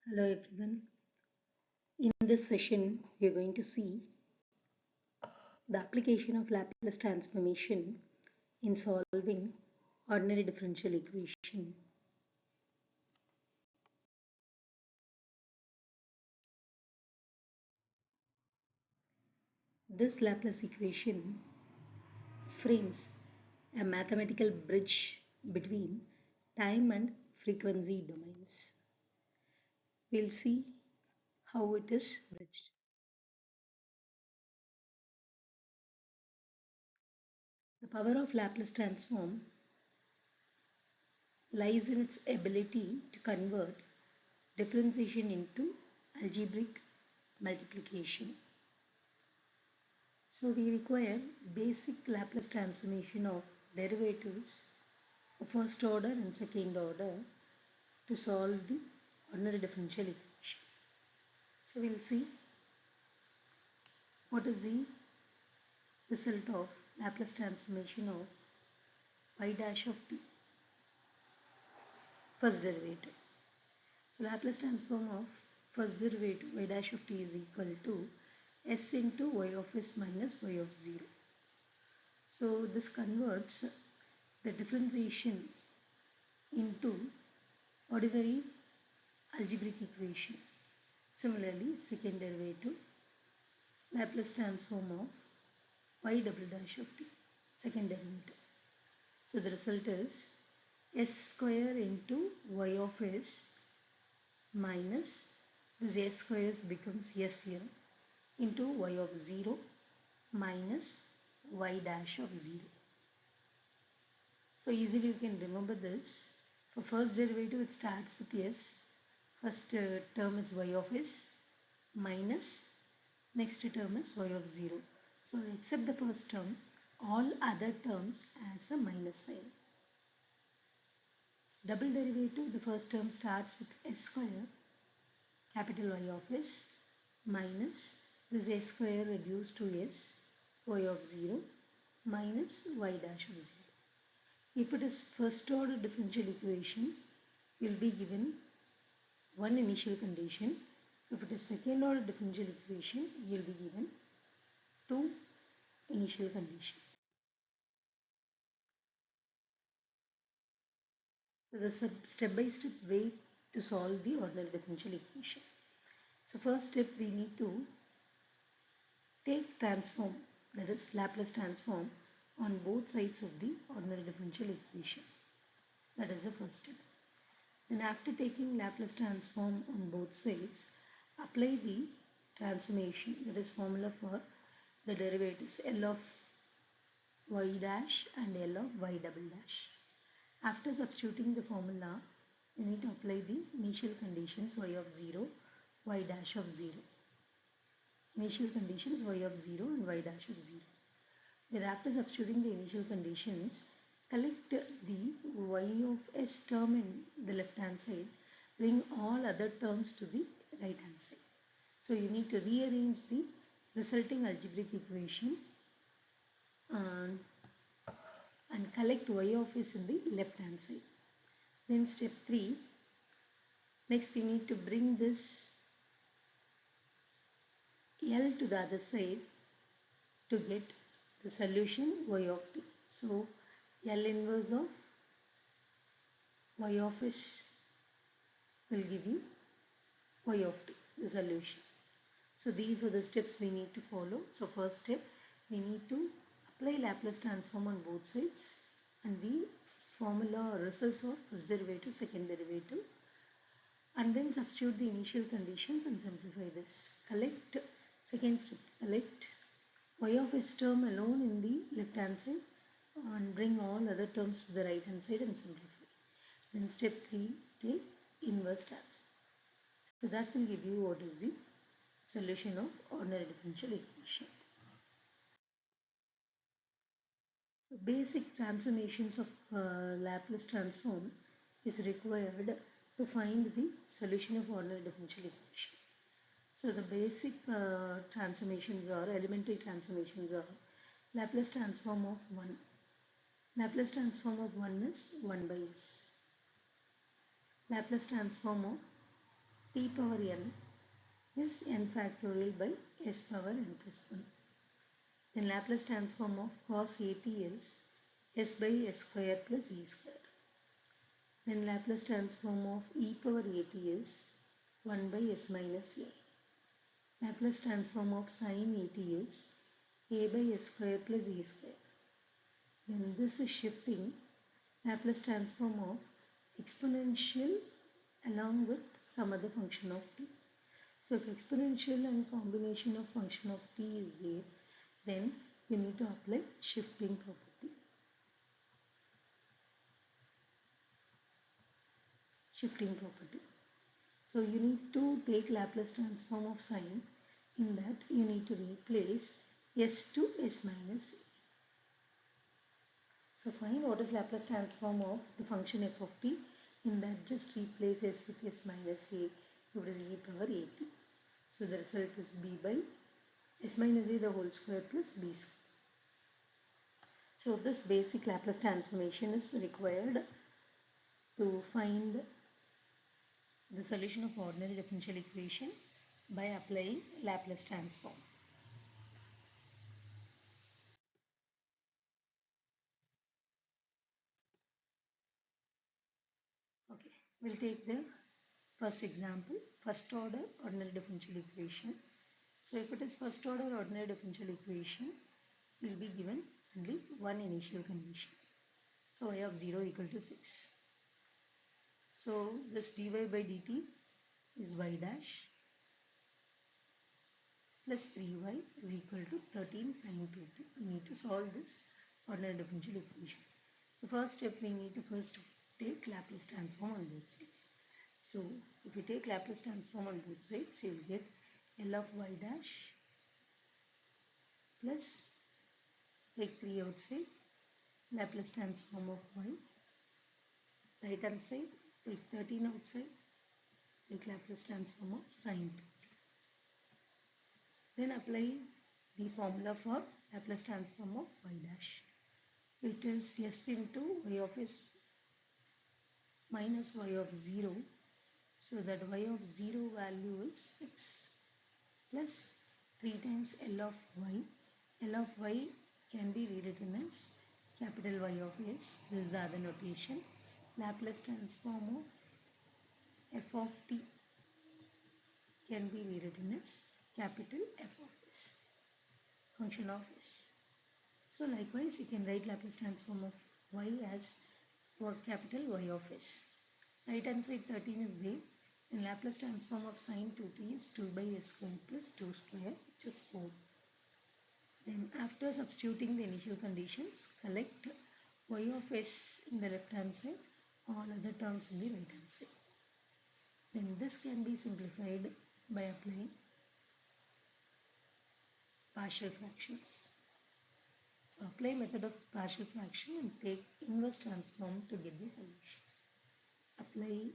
Hello everyone. In this session, we are going to see the application of Laplace transformation in solving ordinary differential equation. This Laplace equation frames a mathematical bridge between time and frequency domains. We'll see how it is bridged. The power of Laplace transform lies in its ability to convert differentiation into algebraic multiplication. So we require basic Laplace transformation of derivatives of first order and second order to solve the ordinary differential equation. So we'll see what is the result of Laplace transformation of y dash of t, first derivative. So Laplace transform of first derivative y dash of t is equal to s into y of s minus y of 0. So this converts the differentiation into ordinary algebraic equation. Similarly, second derivative, Laplace transform of y double dash of t, second derivative. So the result is s square into y of s minus this s square becomes s here into y of 0 minus y dash of 0. So easily you can remember this. For first derivative it starts with s. First term is y of s minus next term is y of 0. So except the first term, all other terms as a minus sign. Double derivative, the first term starts with s square, capital Y of s, minus this s square reduced to s, y of 0, minus y dash of 0. If it is first order differential equation, you will be given one initial condition. If it is second order differential equation, you will be given two initial conditions. So the step-by-step way to solve the ordinary differential equation. So first step we need to take transform, that is Laplace transform, on both sides of the ordinary differential equation. That is the first step. Then after taking Laplace transform on both sides, apply the transformation, that is formula for the derivatives L of y dash and L of y double dash. After substituting the formula, we need to apply the initial conditions y of 0, y dash of 0. Initial conditions y of 0 and y dash of 0. Then after substituting the initial conditions, collect the y of s term in the left hand side, bring all other terms to the right hand side. So you need to rearrange the resulting algebraic equation and collect y of s in the left hand side. Then step 3, next we need to bring this L to the other side to get the solution y of t. So L inverse of y of s will give you y of t, the solution. So these are the steps we need to follow. So first step, we need to apply Laplace transform on both sides and the formula or results of first derivative, second derivative, and then substitute the initial conditions and simplify this. Collect, second step, collect y of s term alone in the left hand side and bring all other terms to the right hand side and simplify. Then step 3, take inverse transform. So that will give you what is the solution of ordinary differential equation. So basic transformations of Laplace transform is required to find the solution of ordinary differential equation. So the basic transformations are, elementary transformations are Laplace transform of 1. Laplace transform of 1 is 1 by s. Laplace transform of t power n is n factorial by s power n plus 1. Then Laplace transform of cos at is s by s square plus e square. Then Laplace transform of e power at is 1 by s minus a. Laplace transform of sin at is a by s square plus e square. Then this is shifting. Laplace transform of exponential along with some other function of t. So if exponential and combination of function of t is there, then we need to apply shifting property. Shifting property. So you need to take Laplace transform of sine. In that you need to replace s to s minus a. So find what is Laplace transform of the function f of t. In that just replace s with s minus a, what is e power at. So the result is b by s minus a the whole square plus b square. So this basic Laplace transformation is required to find the solution of ordinary differential equation by applying Laplace transform. Okay, we'll take the first example, first order ordinary differential equation. So if it is first order ordinary differential equation, will be given only one initial condition. So y of 0 equal to 6. So this dy by dt is y dash plus 3y is equal to 13 sin 2t. We need to solve this ordinary differential equation. So first step, we need to first take Laplace transform on both sides. So if you take Laplace transform on both sides, you will get L of y dash plus, take 3 outside, Laplace transform of y, right hand side, take 13 outside, take Laplace transform of sin 2. Then apply the formula for Laplace transform of y dash. It is s into y of s minus y of 0. So that y of 0 value is 6 plus 3 times L of y. L of y can be rewritten as capital Y of s. This is the other notation. Laplace transform of f of t can be rewritten as capital F of s, function of s. So likewise, you can write Laplace transform of y as for capital Y of s. Right hand side 13 is there. And Laplace transform of sin 2t is 2 by s square plus 2 square, which is 4. Then after substituting the initial conditions, collect y of s in the left hand side, all other terms in the right hand side. Then this can be simplified by applying partial fractions. So apply method of partial fraction and take inverse transform to get the solution. Apply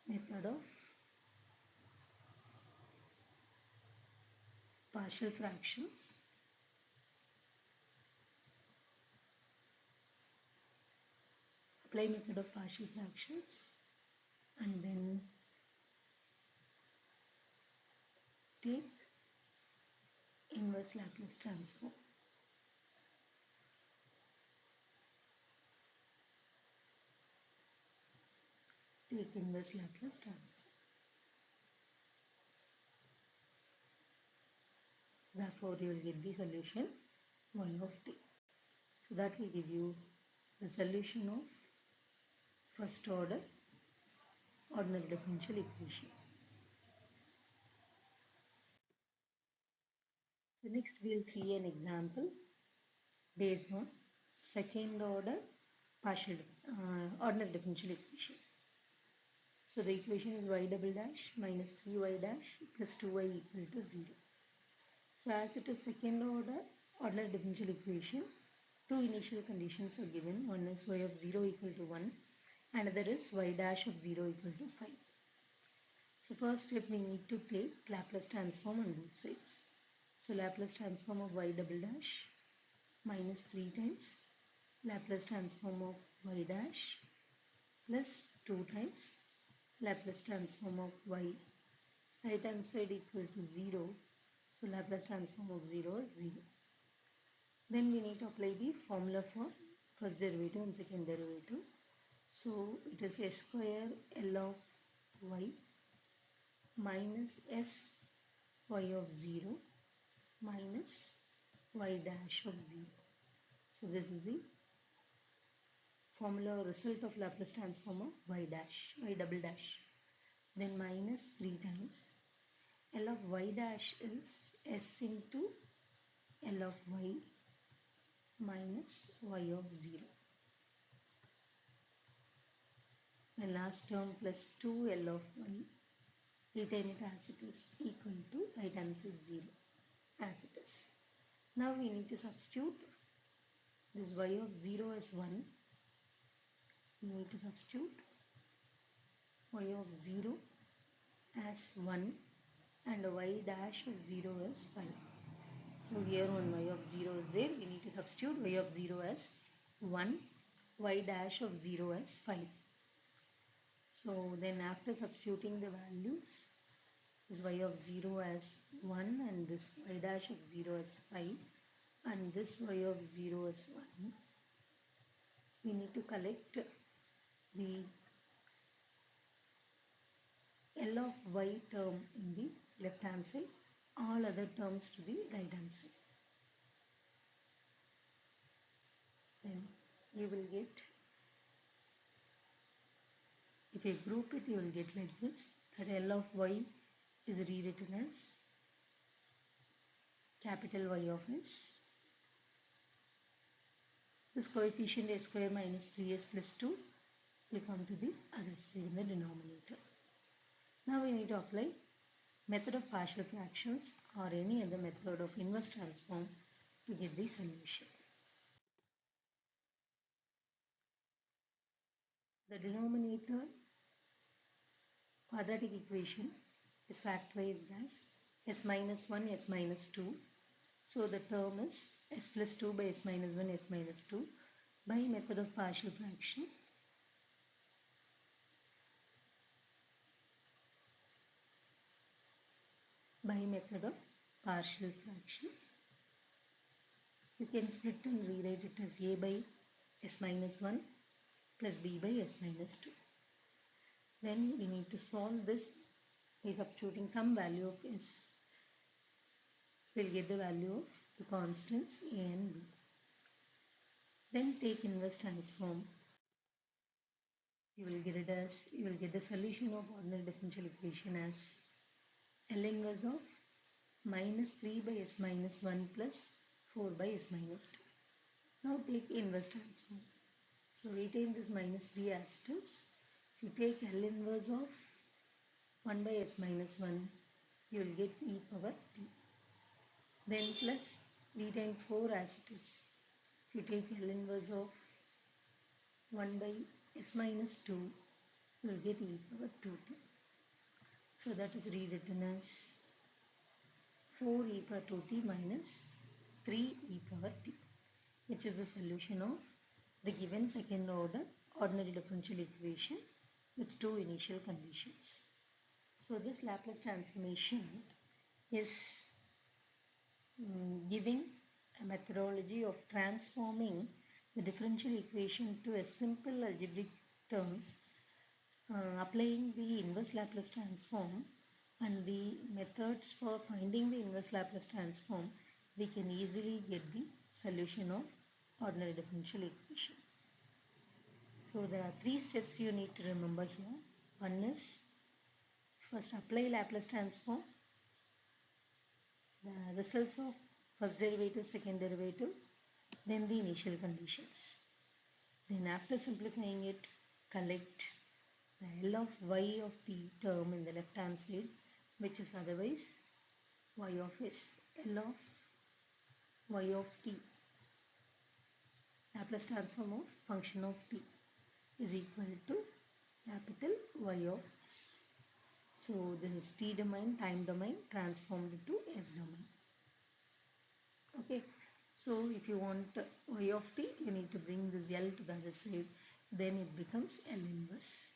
method of partial fractions. Apply method of partial fractions and then take inverse Laplace transform. Take inverse Laplace transform. Therefore, you will get the solution y of t. So that will give you the solution of first order ordinary differential equation. So next we will see an example based on second order partial ordinary differential equation. So the equation is y double dash minus 3y dash plus 2y equal to 0. So as it is second order ordinary differential equation, two initial conditions are given. One is y of 0 equal to 1, another is y dash of 0 equal to 5. So first step, we need to take Laplace transform on both sides. So Laplace transform of y double dash minus 3 times Laplace transform of y dash plus 2 times Laplace transform of y. Right hand side equal to 0. So Laplace transform of 0 is 0. Then we need to apply the formula for first derivative and second derivative. So it is s square L of y minus s y of 0 minus y dash of 0. So this is the formula result of Laplace transform of y dash, y double dash. Then minus 3 times L of y dash is s into L of y minus y of 0. The last term plus 2L of y, retain it as it is, equal to right hand side 0 as it is. Now we need to substitute this y of 0 as 1. We need to substitute y of 0 as 1 and y dash of 0 as 5. So here when y of 0 is there, we need to substitute y of 0 as 1, y dash of 0 as 5. So then after substituting the values, this y of 0 as 1 and this y dash of 0 as 5 and this y of 0 as 1, we need to collect the L of y term in the left hand side, all other terms to the right hand side. Then you will get, if you group it, you will get like this, that L of y is rewritten as capital Y of s. This coefficient s square minus 3s plus 2 will come to the other side in the denominator. Now we need to apply method of partial fractions or any other method of inverse transform to get the solution. The denominator quadratic equation is factorized as s minus 1, s minus 2. So the term is s plus 2 by s minus 1, s minus 2 by method of partial fraction. By method of partial fractions, you can split and rewrite it as a by s minus 1 plus b by s minus 2. Then we need to solve this by substituting some value of s. We'll get the value of the constants a and b. Then take inverse transform. You will get the solution of ordinary differential equation as L inverse of minus 3 by s minus 1 plus 4 by s minus 2. Now take inverse transform. So retain this minus 3 as it is. If you take L inverse of 1 by s minus 1, you will get e power t. Then plus retain 4 as it is. If you take L inverse of 1 by s minus 2, you will get e power 2t. So that is rewritten as 4 e power 2t minus 3 e power t, which is the solution of the given second order ordinary differential equation with two initial conditions. So this Laplace transformation is giving a methodology of transforming the differential equation to a simple algebraic terms, applying the inverse Laplace transform and the methods for finding the inverse Laplace transform. We can easily get the solution of ordinary differential equation. So there are three steps you need to remember here. One is first apply Laplace transform, the results of first derivative, second derivative, then the initial conditions. Then after simplifying it, collect the L of y of the term in the left hand side, which is otherwise y of s. L of y of t, Laplace transform of function of t, is equal to capital Y of s. So this is t domain, time domain transformed into s domain. Okay, so if you want y of t, you need to bring this L to the other side, then it becomes L inverse.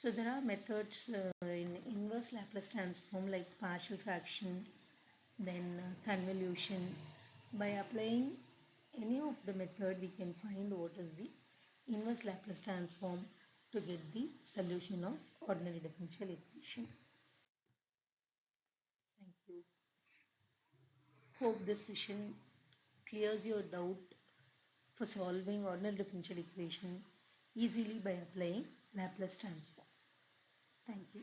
So there are methods in inverse Laplace transform like partial fraction, then convolution. By applying any of the method, we can find what is the inverse Laplace transform to get the solution of ordinary differential equation. Thank you. Hope this session clears your doubt for solving ordinary differential equation easily by applying Laplace transform. Thank you.